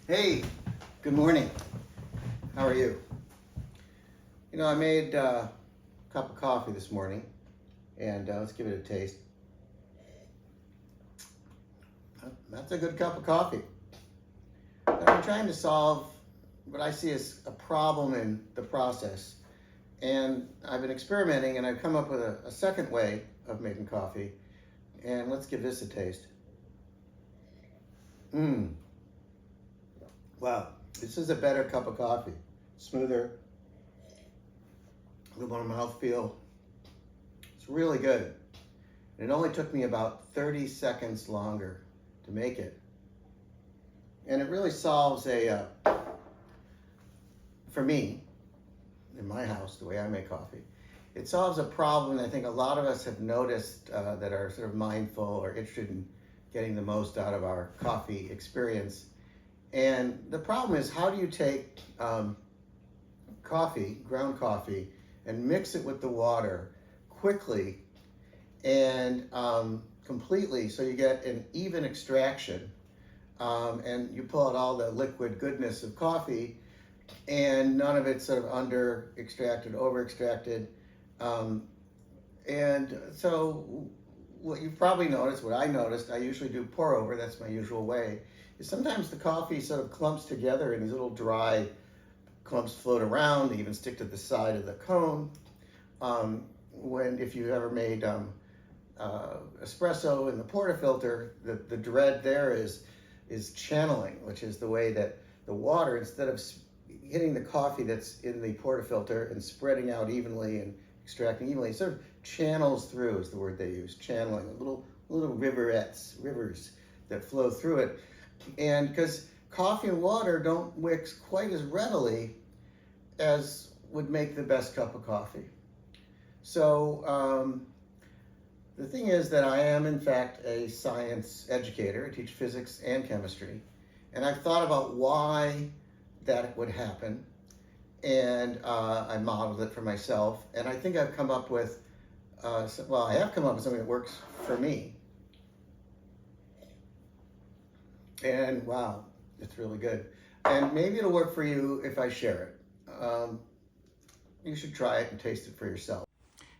Hey, good morning. How are you? You know, I made a cup of coffee this morning, and let's give it a taste. That's a good cup of coffee. But I'm trying to solve what I see as a problem in the process. And I've been experimenting, and I've come up with a second way of making coffee. And let's give this a taste. Mmm. Wow, this is a better cup of coffee. Smoother, a little more mouthfeel. It's really good. And it only took me about 30 seconds longer to make it. And it really solves for me, in my house, the way I make coffee, it solves a problem I think a lot of us have noticed that are sort of mindful or interested in getting the most out of our coffee experience. And the problem is, how do you take coffee, ground coffee, and mix it with the water quickly and completely so you get an even extraction and you pull out all the liquid goodness of coffee and none of it's sort of under extracted, over extracted. And so what you've probably noticed, what I noticed, I usually do pour over, that's my usual way, is sometimes the coffee sort of clumps together and these little dry clumps float around, they even stick to the side of the cone. If you ever made espresso in the portafilter, the dread there is channeling, which is the way that the water, instead of hitting the coffee that's in the portafilter and spreading out evenly and extracting evenly, it sort of channels through is the word they use, channeling, little rivers that flow through it. And because coffee and water don't mix quite as readily as would make the best cup of coffee. So the thing is that I am, in fact, a science educator. I teach physics and chemistry. And I've thought about why that would happen. And I modeled it for myself. And I think I've come up with, I have come up with something that works for me. And wow, it's really good. And maybe it'll work for you if I share it. You should try it and taste it for yourself.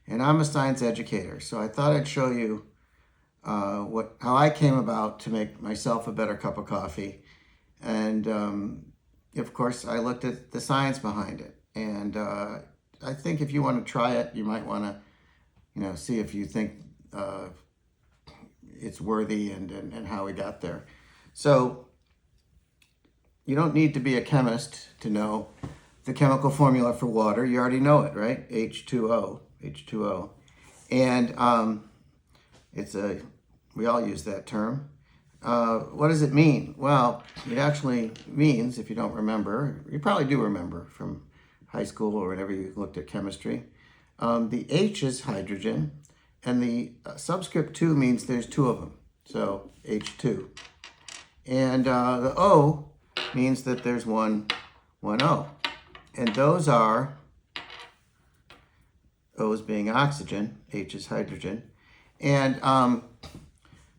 And I'm a science educator, so I thought I'd show you how I came about to make myself a better cup of coffee. And of course, I looked at the science behind it. And I think if you want to try it, you might want to, see if you think it's worthy and how we got there. So you don't need to be a chemist to know the chemical formula for water. You already know it, right? H2O. And we all use that term. What does it mean? Well, it actually means, if you don't remember, you probably do remember from high school or whenever you looked at chemistry, the H is hydrogen, and the subscript 2 means there's two of them, so H2. And the O means that there's one O. And those are, O's being oxygen, H is hydrogen. And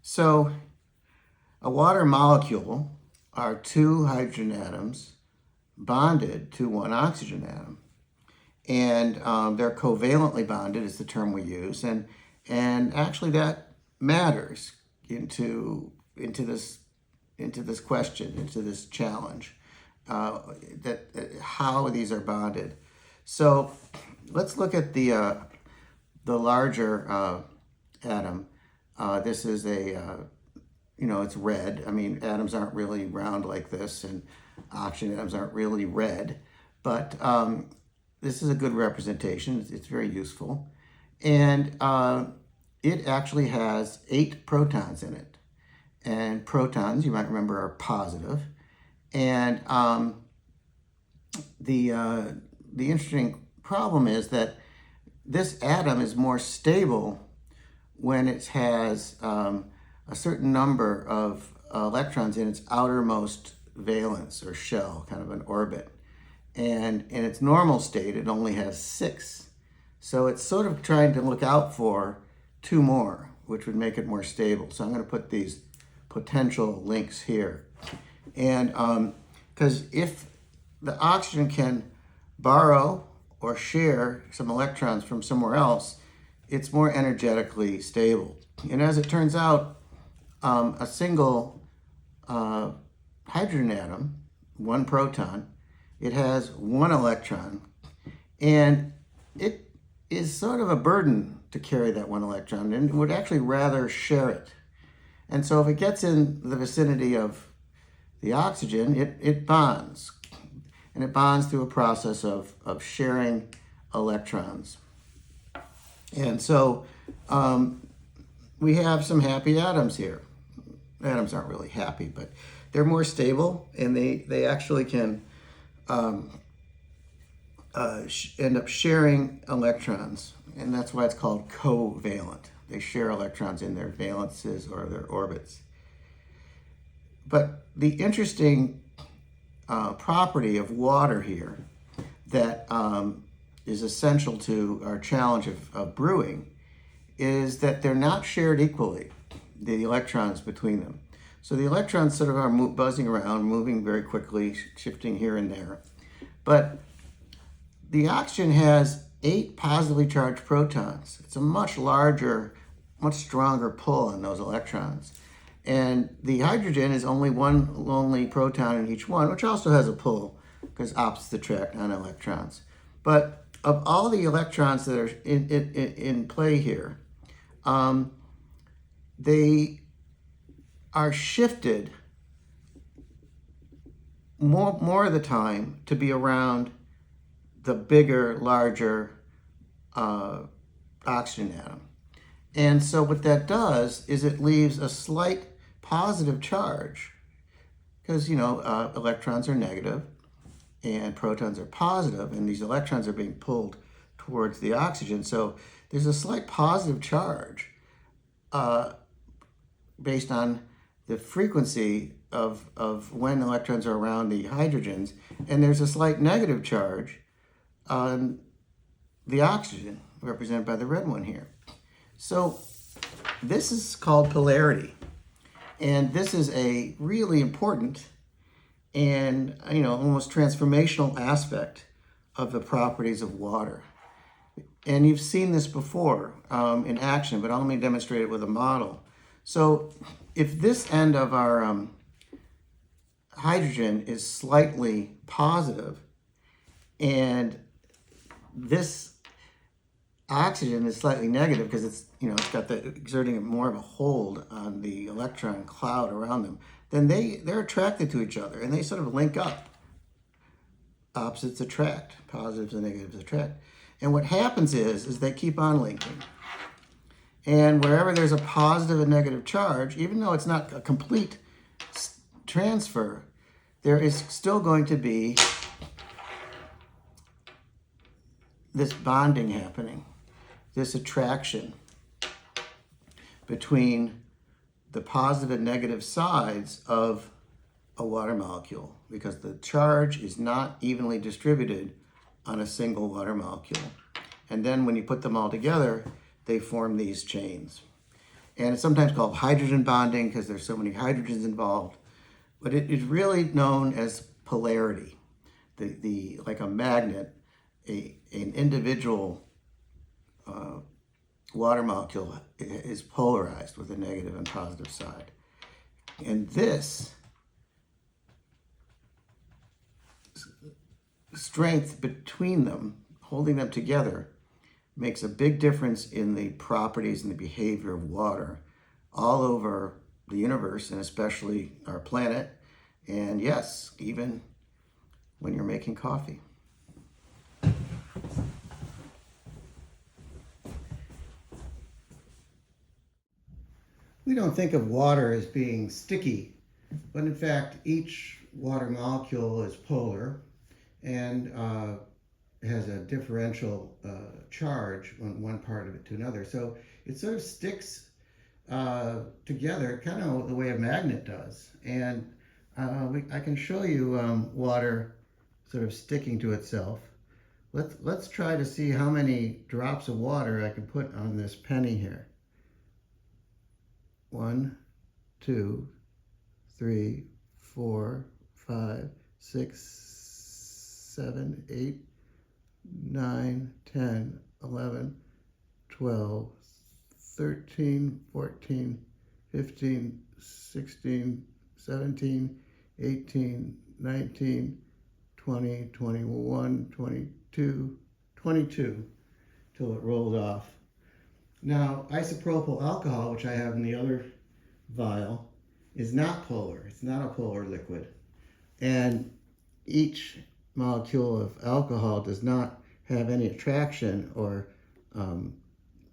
so a water molecule are two hydrogen atoms bonded to one oxygen atom. And they're covalently bonded is the term we use. And actually that matters into this question, into this challenge, that how these are bonded. So let's look at the larger atom. This is it's red. I mean, atoms aren't really round like this, and oxygen atoms aren't really red, but this is a good representation. It's very useful. And it actually has 8 protons in it. And protons, you might remember, are positive. And the interesting problem is that this atom is more stable when it has a certain number of electrons in its outermost valence or shell, kind of an orbit. And in its normal state, it only has 6. So it's sort of trying to look out for 2 more, which would make it more stable. So I'm going to put these potential links here. And because if the oxygen can borrow or share some electrons from somewhere else, it's more energetically stable. And as it turns out, a single hydrogen atom, one proton, it has one electron, and it is sort of a burden to carry that one electron, and would actually rather share it. And so if it gets in the vicinity of the oxygen, it bonds. And it bonds through a process of sharing electrons. And so we have some happy atoms here. Atoms aren't really happy, but they're more stable, and they actually can end up sharing electrons. And that's why it's called covalent. They share electrons in their valences or their orbits. But the interesting property of water here that is essential to our challenge of brewing is that they're not shared equally, the electrons between them. So the electrons sort of are buzzing around, moving very quickly, shifting here and there. But the oxygen has 8 positively charged protons. It's a much larger, much stronger pull on those electrons. And the hydrogen is only one lonely proton in each one, which also has a pull because opposites attract on electrons. But of all the electrons that are in play here, they are shifted more of the time to be around the bigger, larger oxygen atom. And so what that does is it leaves a slight positive charge, because electrons are negative and protons are positive, and these electrons are being pulled towards the oxygen. So there's a slight positive charge based on the frequency of when electrons are around the hydrogens, and there's a slight negative charge on the oxygen, represented by the red one here. So this is called polarity, and this is a really important and almost transformational aspect of the properties of water. And you've seen this before in action, but let me demonstrate it with a model. So if this end of our hydrogen is slightly positive, and this oxygen is slightly negative because it's got exerting more of a hold on the electron cloud around them, then they're attracted to each other and they sort of link up. Opposites attract, positives and negatives attract. And what happens is they keep on linking. And wherever there's a positive and negative charge, even though it's not a complete transfer, there is still going to be this bonding happening, this attraction between the positive and negative sides of a water molecule, because the charge is not evenly distributed on a single water molecule. And then when you put them all together, they form these chains. And it's sometimes called hydrogen bonding because there's so many hydrogens involved, but it is really known as polarity. Like a magnet, an individual water molecule is polarized with a negative and positive side. And this strength between them, holding them together, makes a big difference in the properties and the behavior of water all over the universe, and especially our planet, and yes, even when you're making coffee. We don't think of water as being sticky, but in fact, each water molecule is polar and has a differential charge on one part of it to another. So it sort of sticks together, kind of the way a magnet does. And I can show you water sort of sticking to itself. Let's try to see how many drops of water I can put on this penny here. 1, 2, 3, 4, 5, 6, 7, 8, 9, 10, 11, 12, 13, 14, 15, 16, 17, 18, 19, 20, 21, 22, 22, till it rolled off. Now, isopropyl alcohol, which I have in the other vial, is not polar. It's not a polar liquid. And each molecule of alcohol does not have any attraction or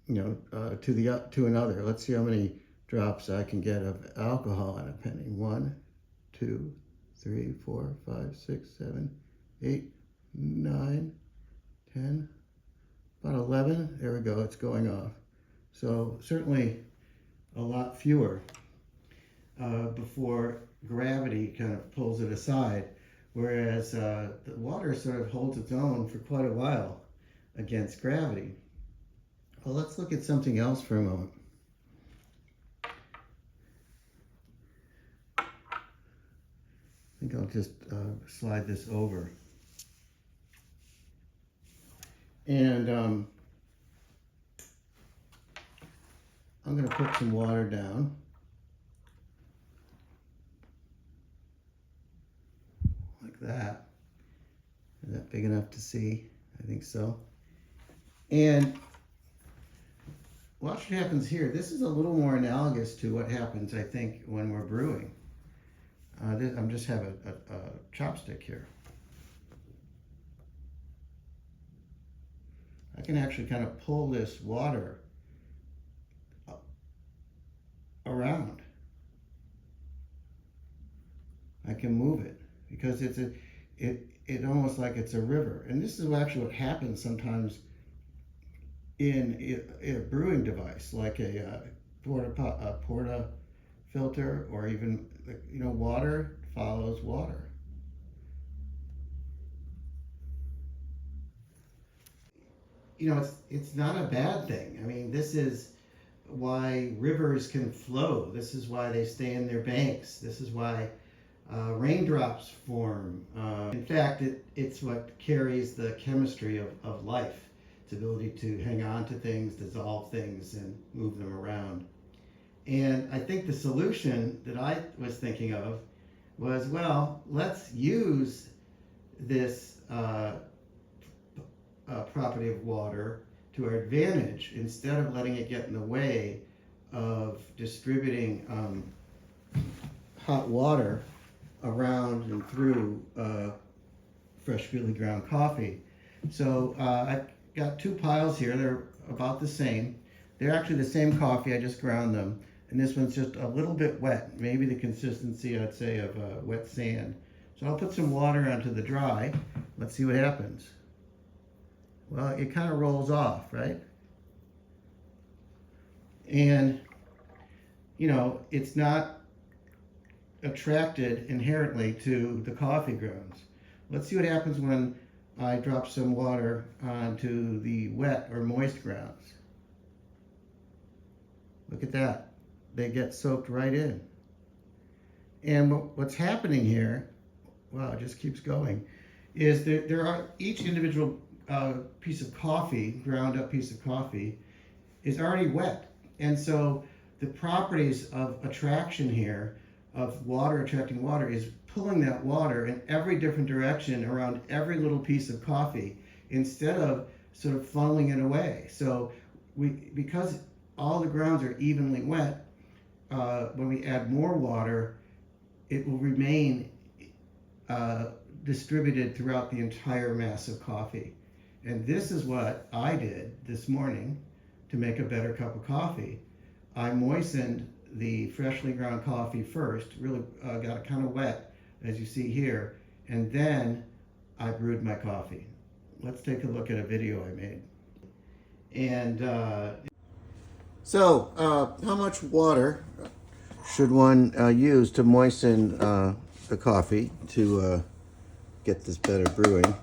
to another. Let's see how many drops I can get of alcohol in a penny. 1, 2, 3, 4, 5, 6, 7, 8, 9, 10, about 11. There we go, it's going off. So certainly a lot fewer before gravity kind of pulls it aside, whereas the water sort of holds its own for quite a while against gravity. Well, let's look at something else for a moment. I think I'll just slide this over. And I'm going to put some water down. Like that. Is that big enough to see? I think so. And watch what happens here. This is a little more analogous to what happens, I think, when we're brewing. I'm just have a chopstick here. I can actually kind of pull this water around. I can move it because it almost like it's a river. And this is actually what happens sometimes in a brewing device, like a porta filter, or even, water follows water. It's not a bad thing. I mean, this is why rivers can flow. This is why they stay in their banks. This is why raindrops form. In fact, it's what carries the chemistry of life. Its ability to hang on to things, dissolve things, and move them around. And I think the solution that I was thinking of was, well, let's use this property of water to our advantage instead of letting it get in the way of distributing hot water around and through freshly ground coffee. So I've got two piles here. They're about the same. They're actually the same coffee. I just ground them. And this one's just a little bit wet, maybe the consistency, I'd say, of wet sand. So I'll put some water onto the dry. Let's see what happens. Well, it kind of rolls off, right? And, it's not attracted inherently to the coffee grounds. Let's see what happens when I drop some water onto the wet or moist grounds. Look at that. They get soaked right in. And what's happening here, wow, it just keeps going, is there are each individual piece of coffee, ground up piece of coffee, is already wet. And so the properties of attraction here, of water attracting water, is pulling that water in every different direction around every little piece of coffee instead of sort of funneling it away. So because all the grounds are evenly wet, when we add more water, it will remain distributed throughout the entire mass of coffee. And this is what I did this morning to make a better cup of coffee. I moistened the freshly ground coffee first, really got it kind of wet, as you see here, and then I brewed my coffee. Let's take a look at a video I made. And so, how much water should one use to moisten the coffee to get this better brewing?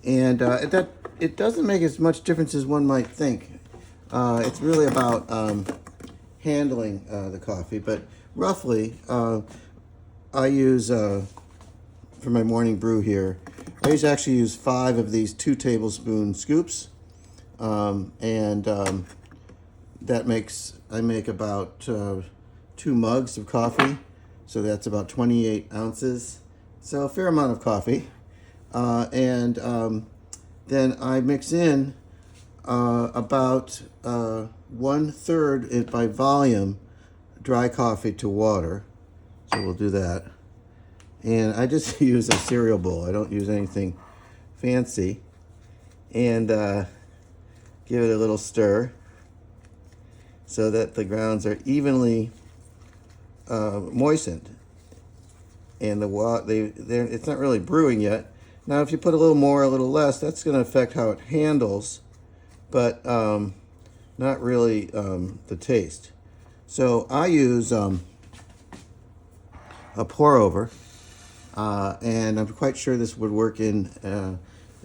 And that it doesn't make as much difference as one might think. It's really about handling the coffee, but roughly I use for my morning brew here. I actually use 5 of these 2 tablespoon scoops, that makes, I make about 2 mugs of coffee, so that's about 28 ounces, so a fair amount of coffee. Then I mix in about 1/3 by volume dry coffee to water, so we'll do that. And I just use a cereal bowl. I don't use anything fancy. And give it a little stir so that the grounds are evenly moistened. And it's not really brewing yet. Now, if you put a little more, a little less, that's going to affect how it handles, but not really the taste. So I use a pour over, and I'm quite sure this would work in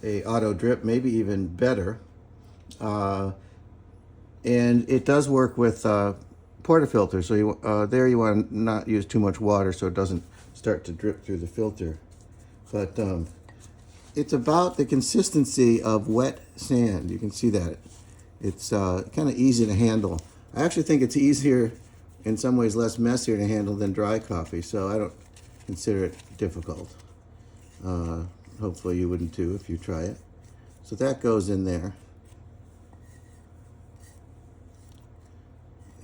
a auto drip, maybe even better. And it does work with portafilter, so you want to not use too much water so it doesn't start to drip through the filter. But it's about the consistency of wet sand. You can see that. It's kind of easy to handle. I actually think it's easier, in some ways less messier to handle than dry coffee, so I don't consider it difficult. Hopefully you wouldn't too if you try it. So that goes in there.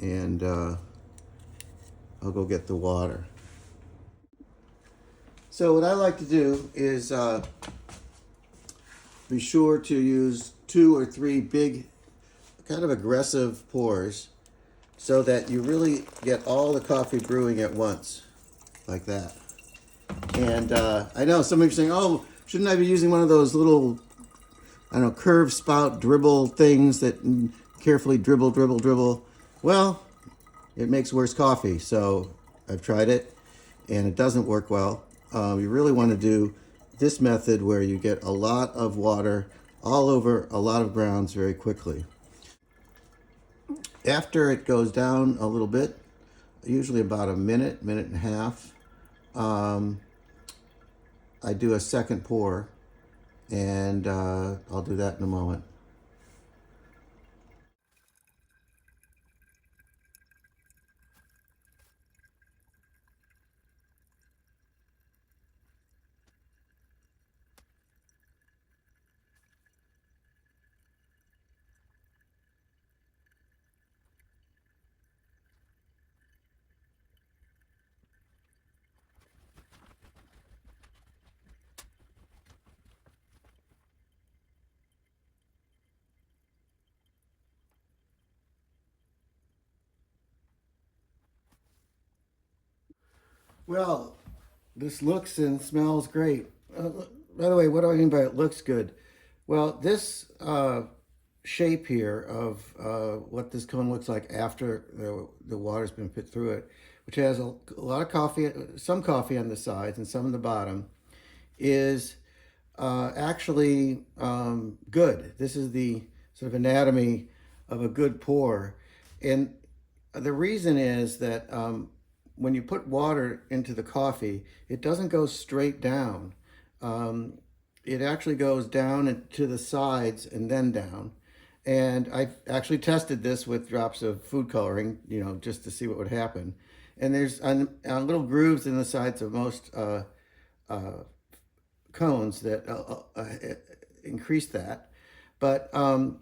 And I'll go get the water. So what I like to do is be sure to use 2 or 3 big, kind of aggressive pours so that you really get all the coffee brewing at once, like that. And I know some of you are saying, oh, shouldn't I be using one of those little, I don't know, curved spout dribble things that carefully dribble, dribble, dribble? Well, it makes worse coffee, so I've tried it, and it doesn't work well. You really want to do this method where you get a lot of water all over a lot of grounds very quickly. After it goes down a little bit, usually about a minute, minute and a half, I do a second pour, and I'll do that in a moment. Well, this looks and smells great. By the way, what do I mean by it looks good? Well, this shape here of what this cone looks like after the water's been put through it, which has a lot of coffee, some coffee on the sides and some on the bottom, is actually good. This is the sort of anatomy of a good pour. And the reason is that when you put water into the coffee, it doesn't go straight down. It actually goes down to the sides and then down. And I've actually tested this with drops of food coloring, just to see what would happen. And there's on little grooves in the sides of most cones that increase that. But, a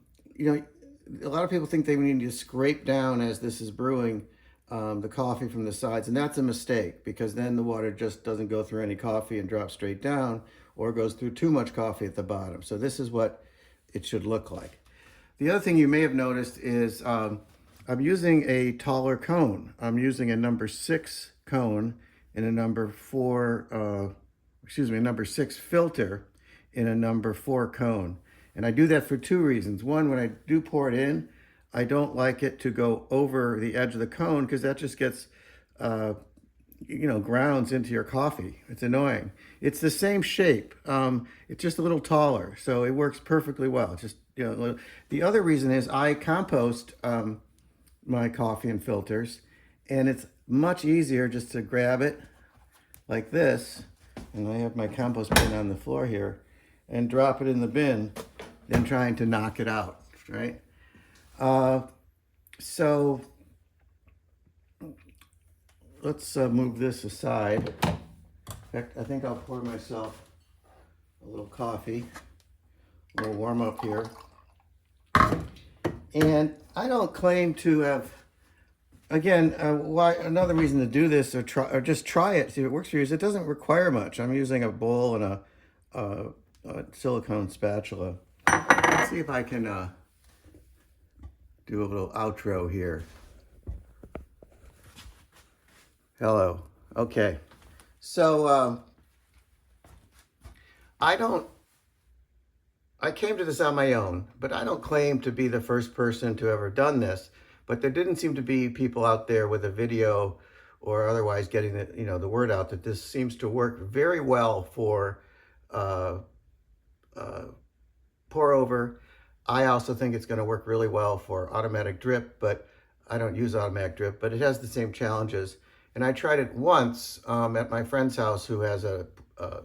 lot of people think they need to scrape down as this is brewing the coffee from the sides, and that's a mistake, because then the water just doesn't go through any coffee and drop straight down, or goes through too much coffee at the bottom. So this is what it should look like. The other thing you may have noticed is I'm using a taller cone. I'm using a number 6 cone in a number 6 filter in a number 4 cone. And I do that for 2 reasons. One, when I do pour it in, I don't like it to go over the edge of the cone, because that just gets, grounds into your coffee. It's annoying. It's the same shape. It's just a little taller, so it works perfectly well. The other reason is I compost my coffee in filters, and it's much easier just to grab it like this and I have my compost bin on the floor here, and drop it in the bin than trying to knock it out, right? So let's move this aside. In fact, I think I'll pour myself a little coffee, a little warm up here. And I don't claim to have, again, why another reason to do this or just try it, see if it works for you, is it doesn't require much. I'm using a bowl and a silicone spatula. Let's see if I can do a little outro here. Hello. Okay. So I came to this on my own, but I don't claim to be the first person to ever done this. But there didn't seem to be people out there with a video or otherwise getting the word out that this seems to work very well for pour over. I also think it's going to work really well for automatic drip, but I don't use automatic drip, but it has the same challenges. And I tried it once at my friend's house who has a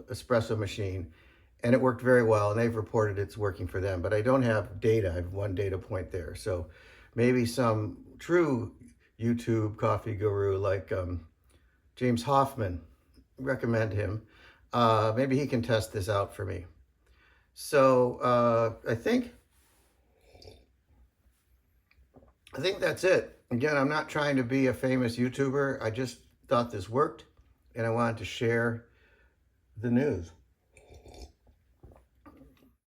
espresso machine, and it worked very well, and they've reported it's working for them. But I don't have data. I have one data point there. So maybe some true YouTube coffee guru like James Hoffman, recommend him. Maybe he can test this out for me. So I think that's it. Again, I'm not trying to be a famous YouTuber. I just thought this worked, and I wanted to share the news.